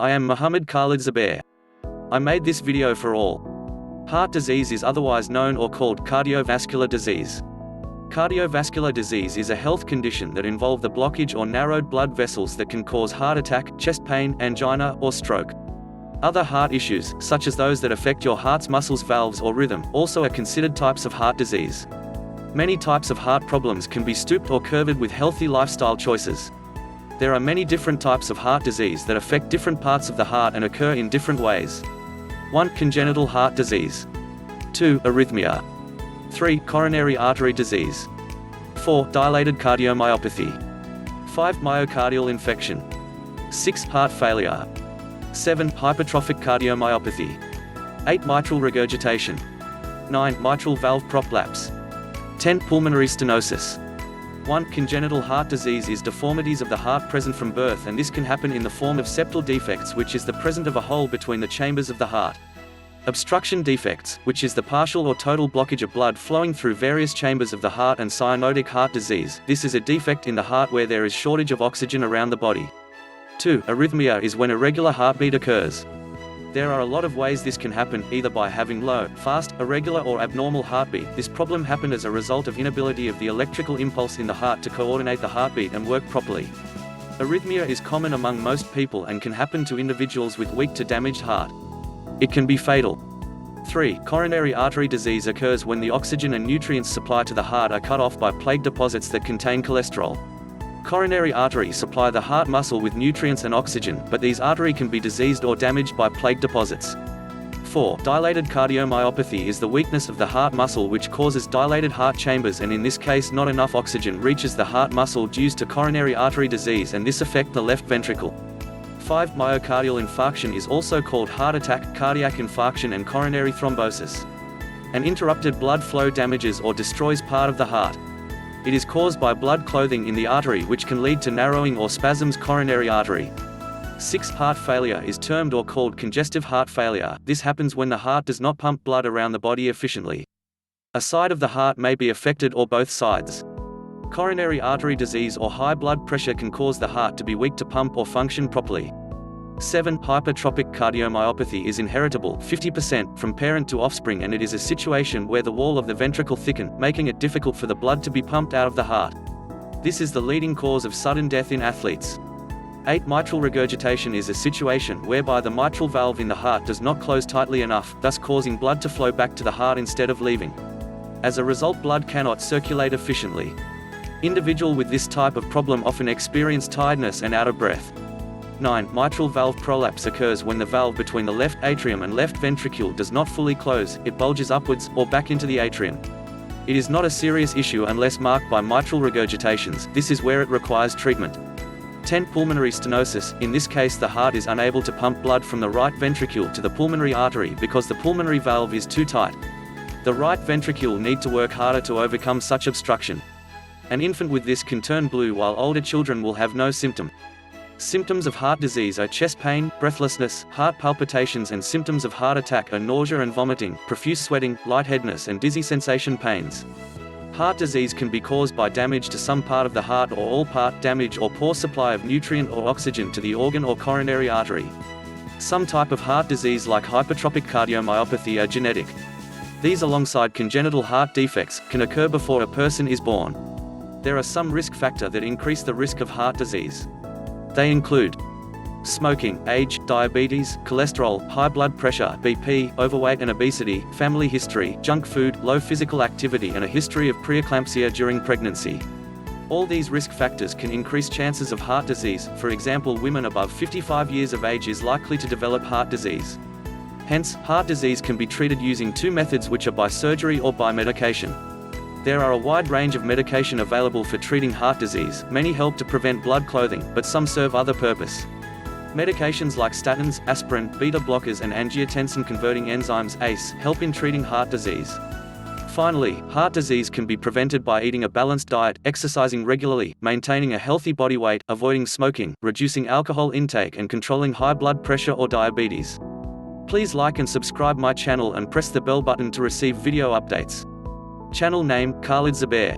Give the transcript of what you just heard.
I am KHALED ZUBAIR. I made this video for all. Heart disease is otherwise known or called cardiovascular disease. Cardiovascular disease is a health condition that involves the blockage or narrowed blood vessels that can cause heart attack, chest pain, angina, or stroke. Other heart issues, such as those that affect your heart's muscles, valves, or rhythm, also are considered types of heart disease. Many types of heart problems can be stooped or curved with healthy lifestyle choices. There are many different types of heart disease that affect different parts of the heart and occur in different ways. 1. Congenital heart disease. 2. Arrhythmia. 3. Coronary artery disease. 4. Dilated cardiomyopathy. 5. Myocardial infarction. 6. Heart failure. 7. Hypertrophic cardiomyopathy. 8. Mitral regurgitation. 9. Mitral valve prolapse. 10. Pulmonary stenosis. 1. Congenital heart disease is deformities of the heart present from birth, and this can happen in the form of septal defects, which is the presence of a hole between the chambers of the heart. Obstruction defects, which is the partial or total blockage of blood flowing through various chambers of the heart, and cyanotic heart disease. This is a defect in the heart where there is shortage of oxygen around the body. 2. Arrhythmia is when irregular heartbeat occurs. There are a lot of ways this can happen, either by having low, fast, irregular, or abnormal heartbeat. This problem happened as a result of inability of the electrical impulse in the heart to coordinate the heartbeat and work properly. Arrhythmia is common among most people and can happen to individuals with weak to damaged heart. It can be fatal. 3. Coronary artery disease occurs when the oxygen and nutrients supply to the heart are cut off by plaque deposits that contain cholesterol. Coronary arteries supply the heart muscle with nutrients and oxygen, but these arteries can be diseased or damaged by plaque deposits. 4. Dilated cardiomyopathy is the weakness of the heart muscle which causes dilated heart chambers, and in this case not enough oxygen reaches the heart muscle due to coronary artery disease, and this affects the left ventricle. 5. Myocardial infarction is also called heart attack, cardiac infarction, and coronary thrombosis. An interrupted blood flow damages or destroys part of the heart. It is caused by blood clothing in the artery, which can lead to narrowing or spasms coronary artery. 6. Heart failure is termed or called congestive heart failure. This happens when the heart does not pump blood around the body efficiently. A side of the heart may be affected or both sides. Coronary artery disease or high blood pressure can cause the heart to be weak to pump or function properly. 7. Hypertrophic cardiomyopathy is inheritable 50% from parent to offspring, and it is a situation where the wall of the ventricle thickens, making it difficult for the blood to be pumped out of the heart. This is the leading cause of sudden death in athletes. 8. Mitral regurgitation is a situation whereby the mitral valve in the heart does not close tightly enough, thus causing blood to flow back to the heart instead of leaving. As a result, blood cannot circulate efficiently. Individuals with this type of problem often experience tiredness and out of breath. 9. Mitral valve prolapse occurs when the valve between the left atrium and left ventricle does not fully close, it bulges upwards, or back into the atrium. It is not a serious issue unless marked by mitral regurgitations. This is where it requires treatment. 10. Pulmonary stenosis. In this case, the heart is unable to pump blood from the right ventricle to the pulmonary artery because the pulmonary valve is too tight. The right ventricle needs to work harder to overcome such obstruction. An infant with this can turn blue, while older children will have no symptom. Symptoms of heart disease are chest pain, breathlessness, heart palpitations, and symptoms of heart attack are nausea and vomiting, profuse sweating, lightheadedness, and dizzy sensation pains. Heart disease can be caused by damage to some part of the heart or all part, damage or poor supply of nutrient or oxygen to the organ or coronary artery. Some type of heart disease like hypertrophic cardiomyopathy are genetic. These, alongside congenital heart defects, can occur before a person is born. There are some risk factors that increase the risk of heart disease. They include smoking, age, diabetes, cholesterol, high blood pressure (BP), overweight and obesity, family history, junk food, low physical activity, and a history of preeclampsia during pregnancy. All these risk factors can increase chances of heart disease. For example, women above 55 years of age is likely to develop heart disease. Hence, heart disease can be treated using two methods, which are by surgery or by medication. There are a wide range of medication available for treating heart disease. Many help to prevent blood clothing, but some serve other purpose. Medications like statins, aspirin, beta blockers, and angiotensin-converting enzymes (ACE) help in treating heart disease. Finally, heart disease can be prevented by eating a balanced diet, exercising regularly, maintaining a healthy body weight, avoiding smoking, reducing alcohol intake, and controlling high blood pressure or diabetes. Please like and subscribe my channel and press the bell button to receive video updates. Channel name: KHALED ZUBAIR.